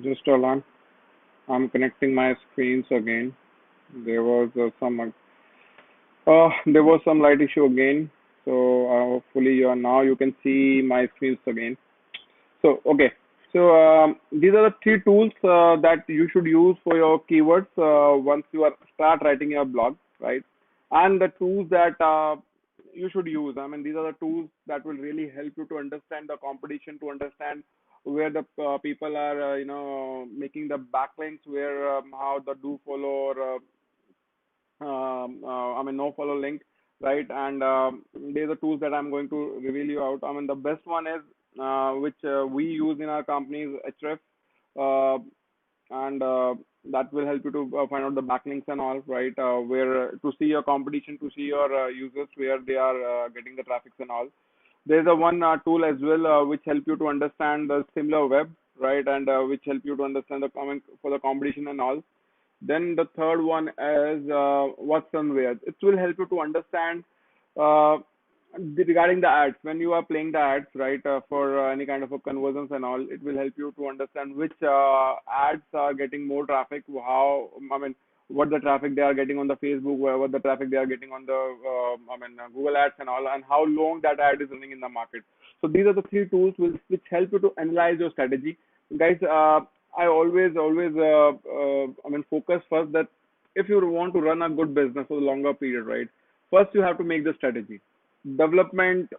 Just hold on. I'm connecting my screens again. There was there was some light issue again. So hopefully you can see my screens again. So okay. So these are the three tools that you should use for your keywords once you are start writing your blog, right? And the tools that you should use. I mean, these are the tools that will really help you to understand the competition, to understand where the people are, making the backlinks, where how the do follow or no follow link, right? And these are tools that I'm going to reveal you out. I mean, the best one is which we use in our company is Href, uh, and that will help you to find out the backlinks and all, right? Where to see your competition, to see your users where they are getting the traffics and all. There's a one tool as well which help you to understand the similar web, right? And which help you to understand the comment for the competition and all. Then the third one is what's and where. It will help you to understand uh, regarding the ads. When you are playing the ads, right, for any kind of a conversions and all, it will help you to understand which ads are getting more traffic, what the traffic they are getting on the Facebook, what the traffic they are getting on the, Google ads and all, and how long that ad is running in the market. So these are the three tools which help you to analyze your strategy. Guys, I always focus first that if you want to run a good business for a longer period, right? First, you have to make the strategy. Development,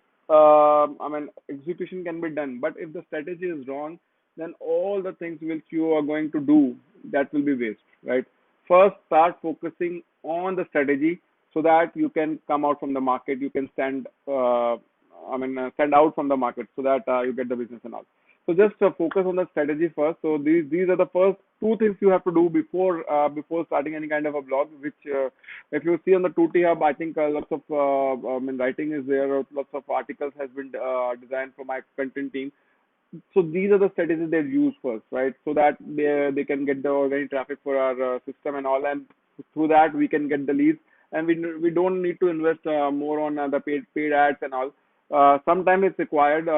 execution can be done, but if the strategy is wrong, then all the things which you are going to do, that will be waste, right? First, start focusing on the strategy so that you can come out from the market, you can stand out from the market so that you get the business and all. So just focus on the strategy first. So these are the first two things you have to do before starting any kind of a blog. Which if you see on the 2T Hub, I think lots of writing is there. Lots of articles has been designed for my content team. So these are the strategies they use first, right? So that they can get the organic traffic for our system and all, and through that we can get the leads, and we don't need to invest more on the paid ads and all. Sometimes it's required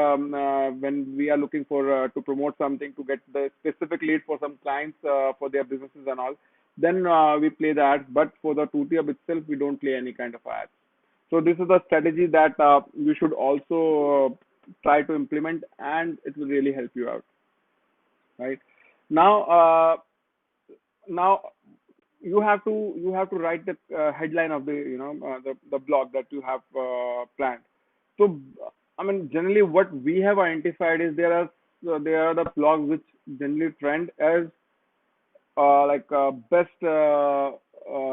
when we are looking for to promote something to get the specific lead for some clients for their businesses and all. Then we play the ads, but for the 2T Hub itself, we don't play any kind of ads. So this is a strategy that you should also try to implement, and it will really help you out, right? Now, now you have to write the headline of the the blog that you have planned. So, I mean, generally, what we have identified is there are the blogs which generally trend as best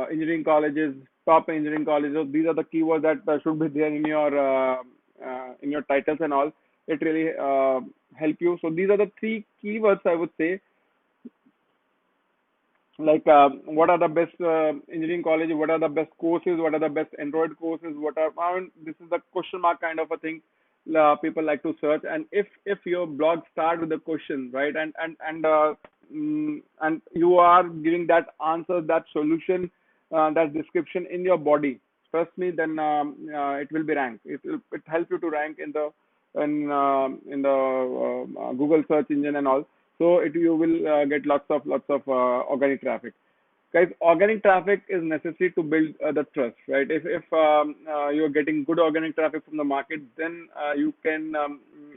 engineering colleges, top engineering colleges. These are the keywords that should be there in your titles and all. It really help you. So these are the three keywords I would say. Like what are the best engineering colleges? What are the best courses? What are the best Android courses? This is the question mark kind of a thing people like to search. And if your blog start with a question, right, and you are giving that answer, that solution, that description in your body, trust me, then it will be ranked. It helps you to rank in the Google search engine and all. So it you will get lots of organic traffic. Guys, organic traffic is necessary to build the trust, right? If you're getting good organic traffic from the market, then you can,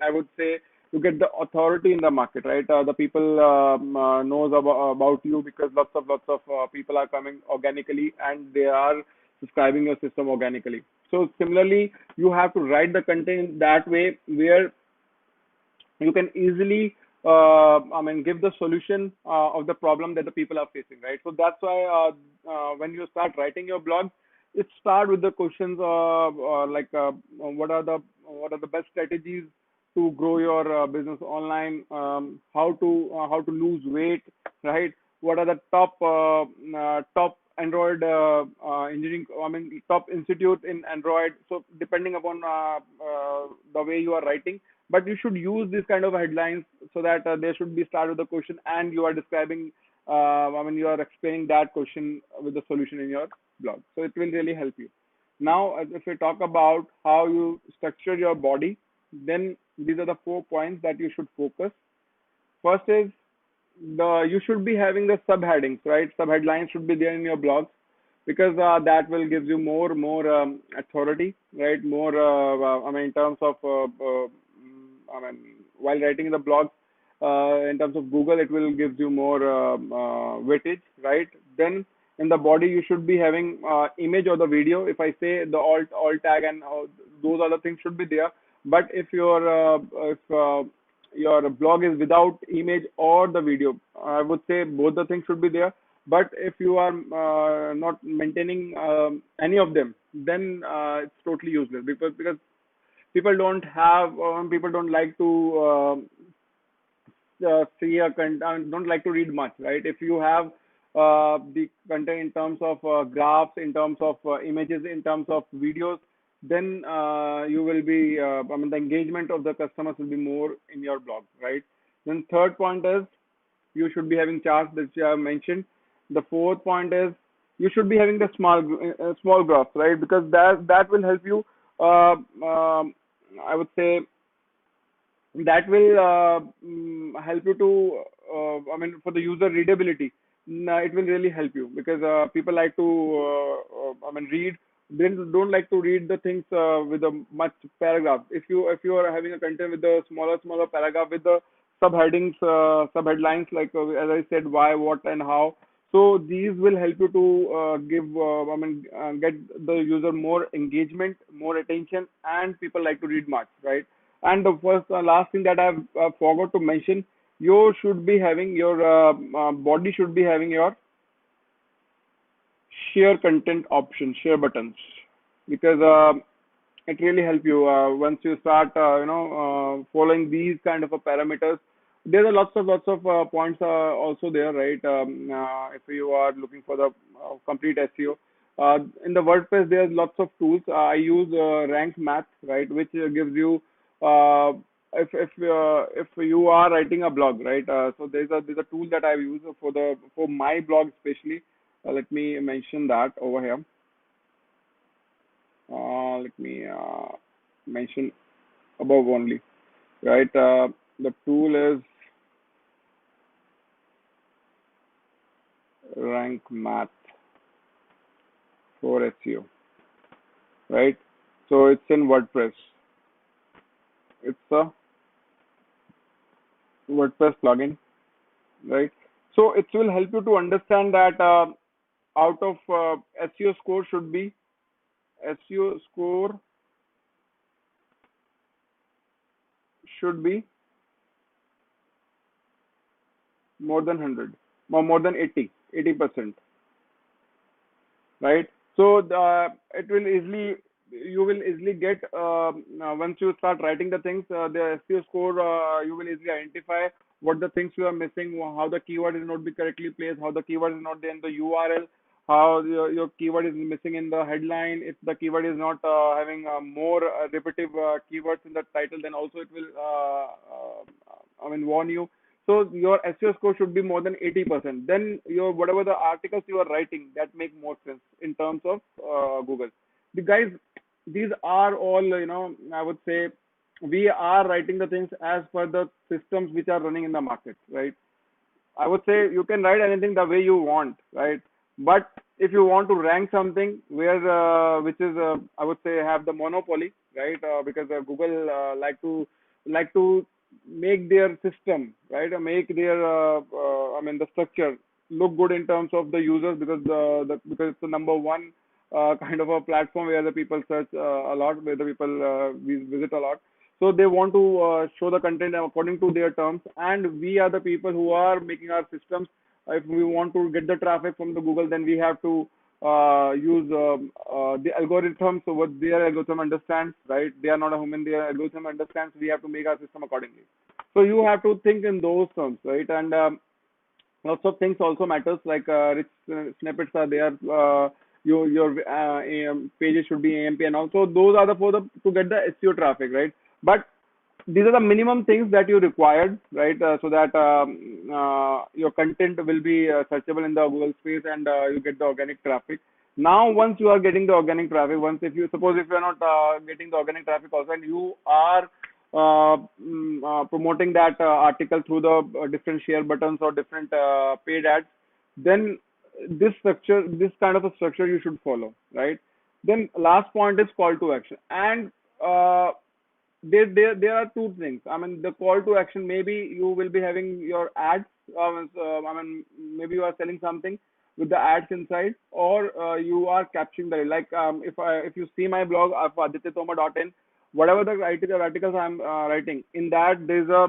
I would say, you get the authority in the market, right? The people knows about you because lots of people are coming organically and they are subscribing your system organically. So similarly, you have to write the content that way where you can easily give the solution of the problem that the people are facing, right? So that's why when you start writing your blog, it start with the questions of what are the best strategies to grow your business online, how to lose weight, right? What are the top Android engineering, top institute in Android. So depending upon the way you are writing, but you should use this kind of headlines so that they should be started with the question and you are describing, you are explaining that question with the solution in your blog. So it will really help you. Now, if we talk about how you structure your body, then these are the 4 points that you should focus. First is the you should be having the subheadings, right? Subheadlines should be there in your blogs, because that will give you more authority, right? More, I mean, in terms of, I mean, while writing the blogs, in terms of Google, it will give you more weightage, right? Then in the body, you should be having image or the video. If I say the alt tag and those other things should be there. But if your blog is without image or the video, I would say both the things should be there. But if you are not maintaining any of them, then it's totally useless, because people don't like to see a don't like to read much, right? If you have the content in terms of graphs, in terms of images, in terms of videos, then you will be, I mean, the engagement of the customers will be more in your blog, right? Then third point is you should be having charts that you have mentioned. The fourth point is you should be having the small graphs, right? Because that will help you. I would say that will help you to, I mean, for the user readability. It will really help you, because people like to, I mean, read. They don't like to read the things with a much paragraph. If you are having a content with the smaller paragraph with the subheadings, subheadlines, like as I said, why, what, and how. So these will help you to give, I mean, get the user more engagement, more attention, and people like to read much, right? And the last thing that I've forgot to mention, you should be having your body should be having your share content option, share buttons, because it really help you once you start, following these kind of parameters. There are lots of points also there, right? If you are looking for the complete SEO, in the WordPress there's lots of tools. I use Rank Math, right, which gives you, uh, if you are writing a blog, right? So there's a tool that I've used for my blog especially. Let me mention that over here. Let me mention above only, right? The tool is Rank Math for SEO, right? So it's in WordPress. It's a WordPress plugin, right? So it will help you to understand that out of SEO score should be SEO score should be more than 100, or more than 80%, right? So it will easily, you will easily get, once you start writing the things, the SEO score, you will easily identify what the things you are missing, how the keyword is not be correctly placed, how the keyword is not there in the URL, how your keyword is missing in the headline. If the keyword is not having more repetitive keywords in the title, then also it will, I mean, warn you. So your SEO score should be more than 80%. Then your whatever the articles you are writing, that make more sense in terms of Google. The guys, these are all, I would say we are writing the things as per the systems which are running in the market, right? I would say you can write anything the way you want, right? But if you want to rank something where, which is, I would say, have the monopoly, right? Because Google like to make their system, right? Make their, I mean, the structure look good in terms of the users, because because it's the number one kind of a platform where the people search a lot, where the people visit a lot. So they want to show the content according to their terms, and we are the people who are making our systems. If we want to get the traffic from the Google, then we have to use the algorithm. So what their algorithm understands, right? They are not a human. Their algorithm understands. We have to make our system accordingly. So you have to think in those terms, right? And lots of things also matters, like rich snippets are there. Your pages should be AMP, and also those are the for the to get the SEO traffic, right? But these are the minimum things that you required, right? So that your content will be searchable in the Google space, and you get the organic traffic. Now, once you are getting the organic traffic, once if you suppose if you are not getting the organic traffic also, and you are promoting that article through the different share buttons or different paid ads, then this kind of a structure you should follow, right? Then last point is call to action. And uh, there are two things. I mean, the call to action, maybe you will be having your ads. I mean, maybe you are selling something with the ads inside, or you are capturing the like. If you see my blog of adityatoma.in, whatever the articles I'm writing in that, there's a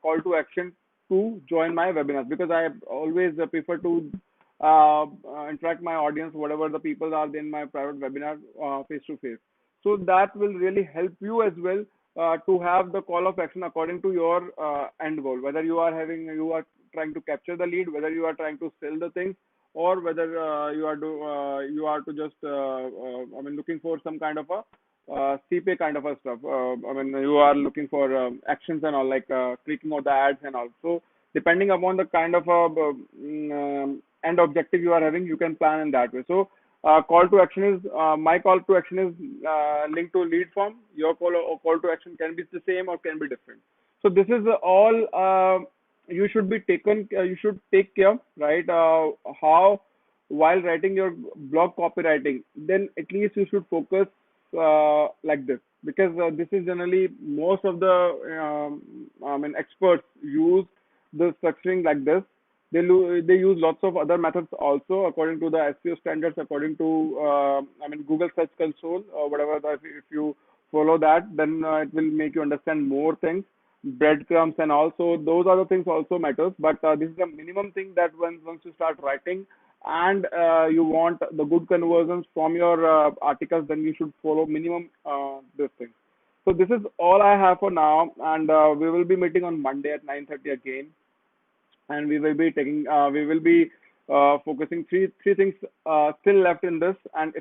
call to action to join my webinars, because I always prefer to interact my audience, whatever the people are in my private webinar, face to face. So that will really help you as well to have the call of action according to your end goal. Whether you are trying to capture the lead, whether you are trying to sell the things, or whether you are to just I mean, looking for some kind of a CPA kind of a stuff. I mean, you are looking for actions and all, like clicking on the ads and all. So depending upon the kind of end objective you are having, you can plan in that way. So call to action is my call to action is linked to lead form. Your call to action can be the same or can be different. So this is all you should be taken. You should take care, right? How while writing your blog copywriting, then at least you should focus like this, because this is generally most of the I mean experts use the structuring like this. They use lots of other methods also according to the SEO standards, according to I mean Google Search Console or whatever. If you follow that, then it will make you understand more things, breadcrumbs and also those other things also matters. But this is a minimum thing that once you start writing and you want the good conversions from your articles, then you should follow minimum this thing. So this is all I have for now, and we will be meeting on Monday at 9:30 again, and we will be focusing three things still left in this. And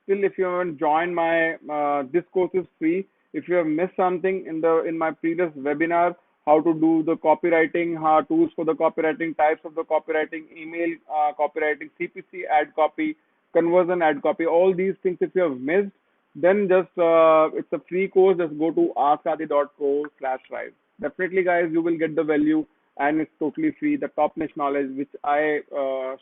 if you haven't joined my this course is free. If you have missed something in my previous webinar, how to do the copywriting, how tools for the copywriting, types of the copywriting, email copywriting, CPC ad copy, conversion ad copy, all these things if you have missed, then just it's a free course. Just go to askadi.co/rise. Definitely, guys, you will get the value, and it's totally free. The top niche knowledge which I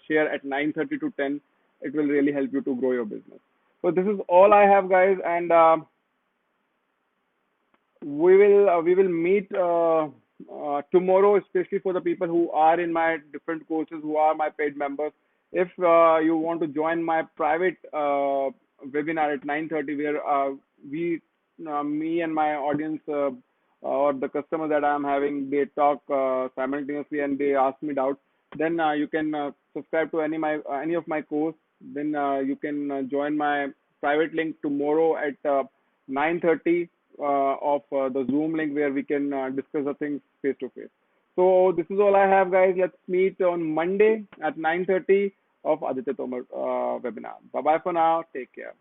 share at 9:30 to 10, it will really help you to grow your business. So this is all I have, guys, and we will meet tomorrow, especially for the people who are in my different courses, who are my paid members. If you want to join my private webinar at 9:30, where me and my audience or the customers that I'm having, they talk simultaneously and they ask me doubts, then you can subscribe to any of my course. Then you can join my private link tomorrow at 9:30 of the Zoom link, where we can discuss the things face to face. So this is all I have, guys. Let's meet on Monday at 9:30 of Aditya Tomar webinar. Bye bye for now. Take care.